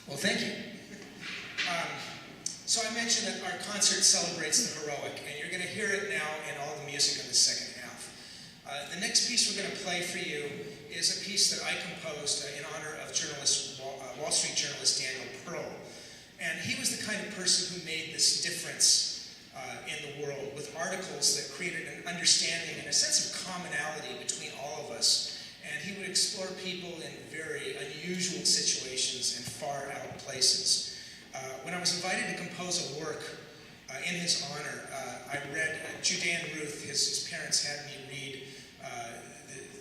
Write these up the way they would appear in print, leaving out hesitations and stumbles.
Well, thank you. So I mentioned that our concert celebrates the heroic, and you're going to hear it now in all the music of the second half. The next piece we're going to play for you is a piece that I composed in honor of Wall Street journalist Daniel Pearl. And he was the kind of person who made this difference in the world with articles that created an understanding and a sense of commonality between all of us. And he would explore people in very unusual situations and far out places. When I was invited to compose a work in his honor, I read Judean Ruth. His parents had me read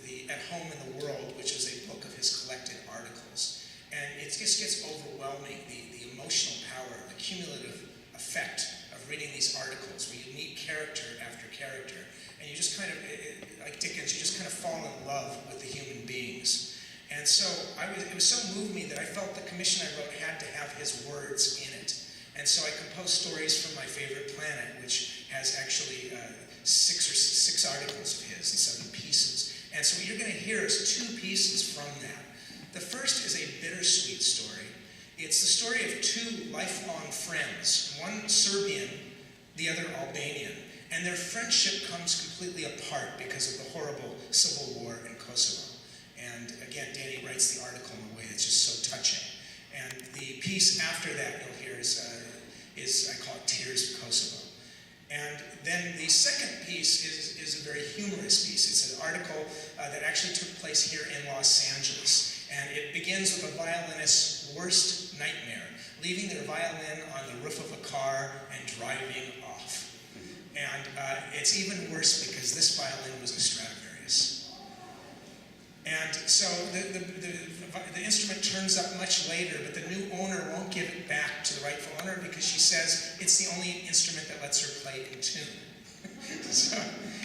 the At Home in the World, which is a book of his collected articles. And it just gets overwhelming, the emotional power, the cumulative effect of reading these articles, where you meet character after character, and you just kind of, like Dickens, you just kind of fall in love with the human beings. And so it was so moved me that I felt the commission I wrote had to have his words in it. And so I composed stories from My Favorite Planet, which has actually six articles of his and 7 pieces. And so what you're going to hear is 2 pieces from that. The first is a bittersweet story. It's the story of 2 lifelong friends, one Serbian, the other Albanian. And their friendship comes completely apart because of the horrible civil war in Kosovo. And again, Danny writes the article in a way that's just so touching. And the piece after that you'll hear is I call it Tears of Kosovo. And then the second piece is a very humorous piece. It's an article that actually took place here in Los Angeles. And it begins with a violinist's worst nightmare, leaving their violin on the roof of a car and driving off. And it's even worse because this violin was a Stradivarius. And so the instrument turns up much later, but the new owner won't give it back to the rightful owner because she says it's the only instrument that lets her play in tune.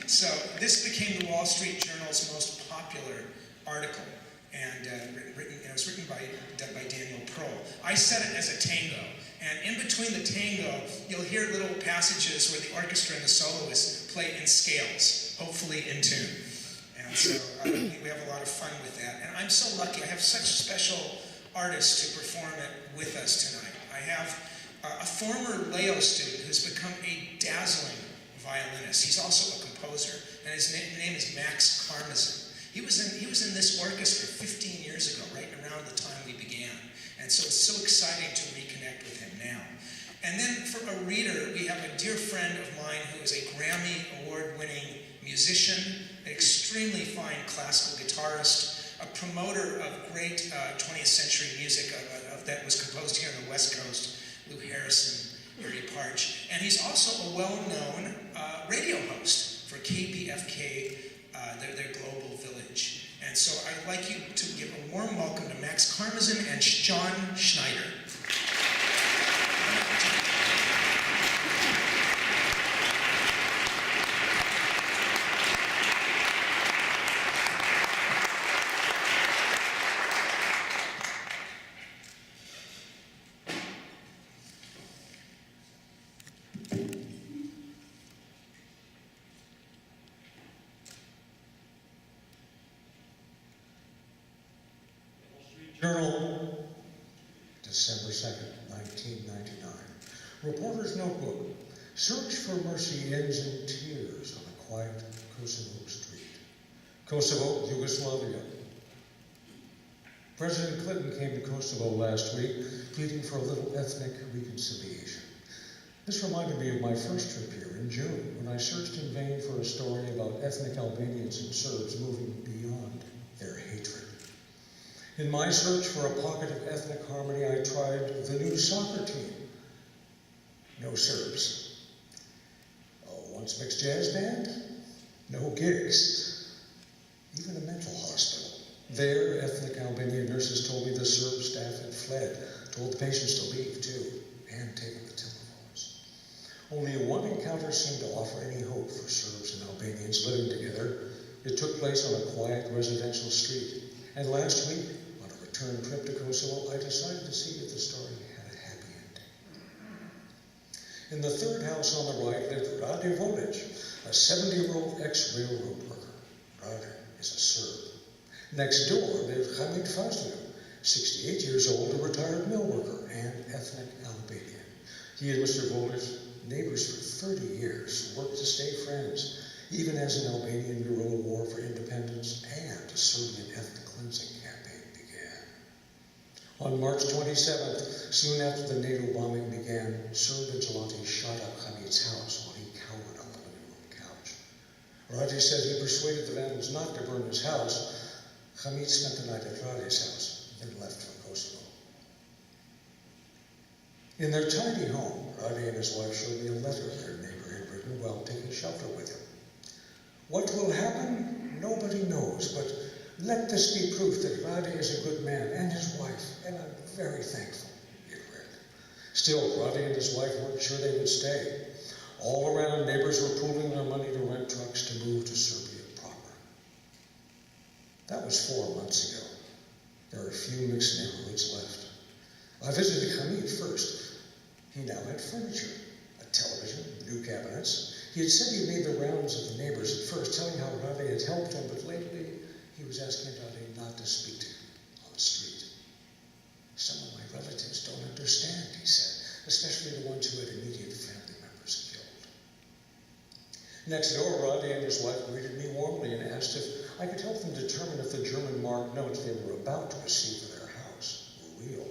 so this became the Wall Street Journal's most popular article, and it was written by Daniel Pearl. I set it as a tango, and in between the tango, you'll hear little passages where the orchestra and the soloist play in scales, hopefully in tune. And so we have a lot of fun with that. And I'm so lucky. I have such special artists to perform it with us tonight. I have a former LAYO student who's become a dazzling violinist. He's also a composer, and his name is Maxwell Karmazyn. He was in this orchestra 15 years ago, right around the time we began. And so it's so exciting to reconnect with him now. And then for a reader, we have a dear friend of mine who is a Grammy Award-winning musician, an extremely fine classical guitarist, a promoter of great 20th century music that was composed here on the West Coast, Lou Harrison, Erie Parch. And he's also a well-known radio host for KPFK, their global village. And so I'd like you to give a warm welcome to Maxwell Karmazyn and John Schneider. Journal, December 2nd, 1999. Reporter's notebook. Search for mercy ends in tears on a quiet Kosovo street. Kosovo, Yugoslavia. President Clinton came to Kosovo last week, pleading for a little ethnic reconciliation. This reminded me of my first trip here in June, when I searched in vain for a story about ethnic Albanians and Serbs moving beyond their hatred. In my search for a pocket of ethnic harmony, I tried the new soccer team. No Serbs. Oh, once mixed jazz band? No gigs. Even a mental hospital. There, ethnic Albanian nurses told me the Serb staff had fled, told the patients to leave too, and taken the telephones. Only one encounter seemed to offer any hope for Serbs and Albanians living together. It took place on a quiet residential street. And last week, on a return trip to Kosovo, I decided to see if the story had a happy ending. In the third house on the right lived Rade Vodic, a 70-year-old ex-railroad worker. Rade is a Serb. Next door lived Hamid Fazlou, 68 years old, a retired mill worker and ethnic Albanian. He and Mr. Volers, neighbors for 30 years, worked to stay friends, even as an Albanian guerrilla war for independence and a Serbian ethnic cleansing campaign began. On March 27th, soon after the NATO bombing began, Serb vigilantes shot up Hamid's house while he cowered on the living room couch. Rade said he persuaded the vandals not to burn his house. Hamid spent the night at Rade's house, then left for Kosovo. In their tiny home, Rade and his wife showed me a letter their neighbor had written while taking shelter with him. What will happen? Nobody knows, but let this be proof that Rade is a good man and his wife, and I'm very thankful, it read. Still, Rade and his wife weren't sure they would stay. All around, neighbors were pooling their money to rent trucks to move to Serbia proper. That was 4 months ago. There are few mixed neighborhoods left. I visited Hamid first. He now had furniture, a television, new cabinets. He had said he made the rounds of the neighbors at first, telling how Rade had helped him, but lately he was asking Rade not to speak to him on the street. Some of my relatives don't understand, he said, especially the ones who had immediate family members killed. Next door, Rade and his wife greeted me warmly and asked if I could help them determine if the German marked notes they were about to receive for their house were real.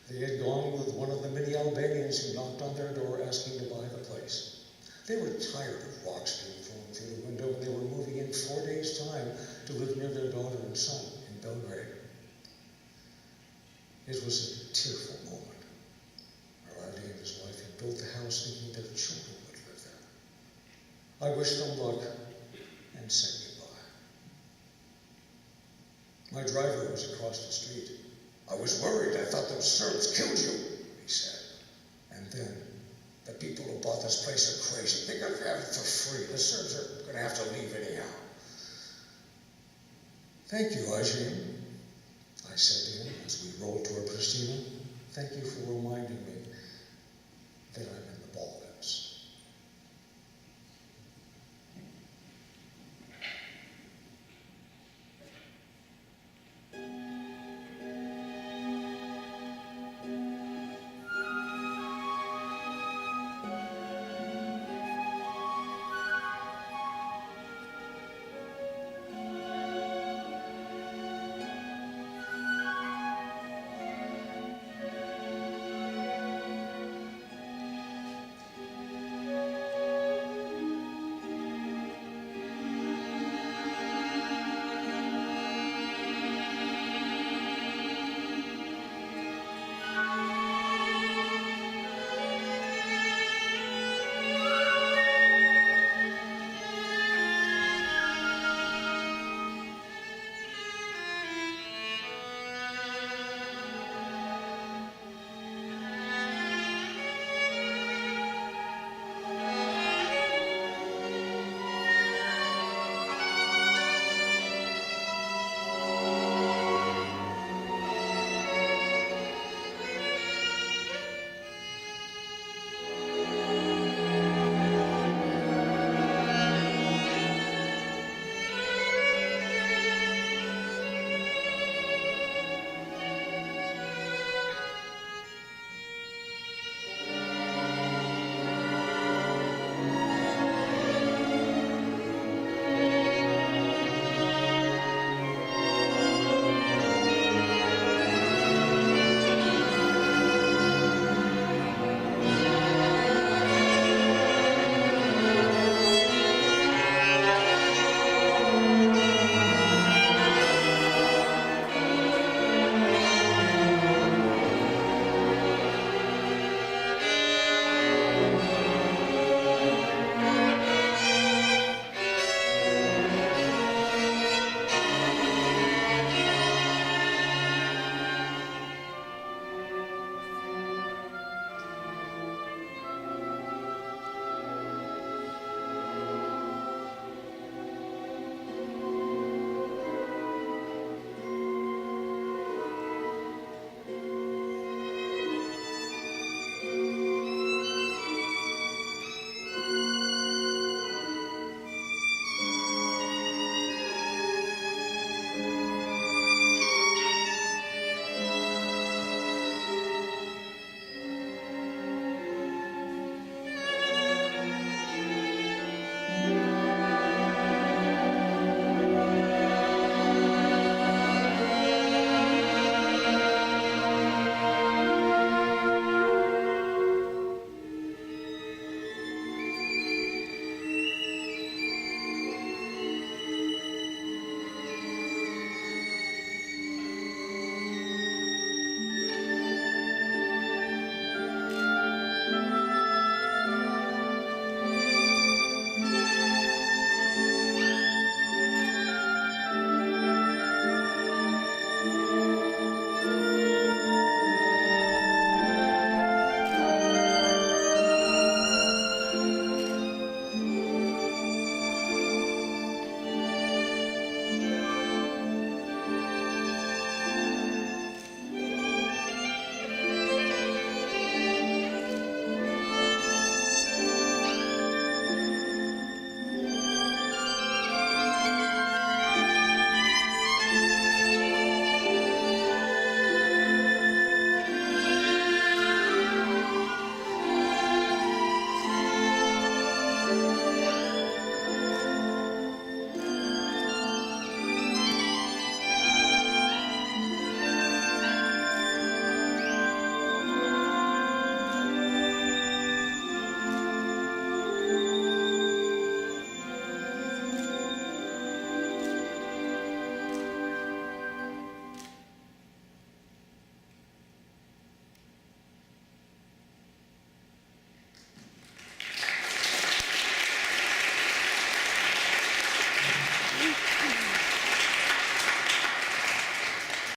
They had gone with one of the many Albanians who knocked on their door asking to buy the place. They were tired of rocks being thrown through the window, and they were moving in 4 days' time to live near their daughter and son in Belgrade. It was a tearful moment. Rade and his wife had built the house thinking their children would live there. I wished them luck and said goodbye. My driver was across the street. I was worried. I thought those Serbs killed you, he said. And then, the people who bought this place are crazy. They're going to have it for free. The Serbs are going to have to leave anyhow. Thank you, Ajim, I said to him as we rolled toward Pristina. Thank you for reminding me that I'm in the ballgame.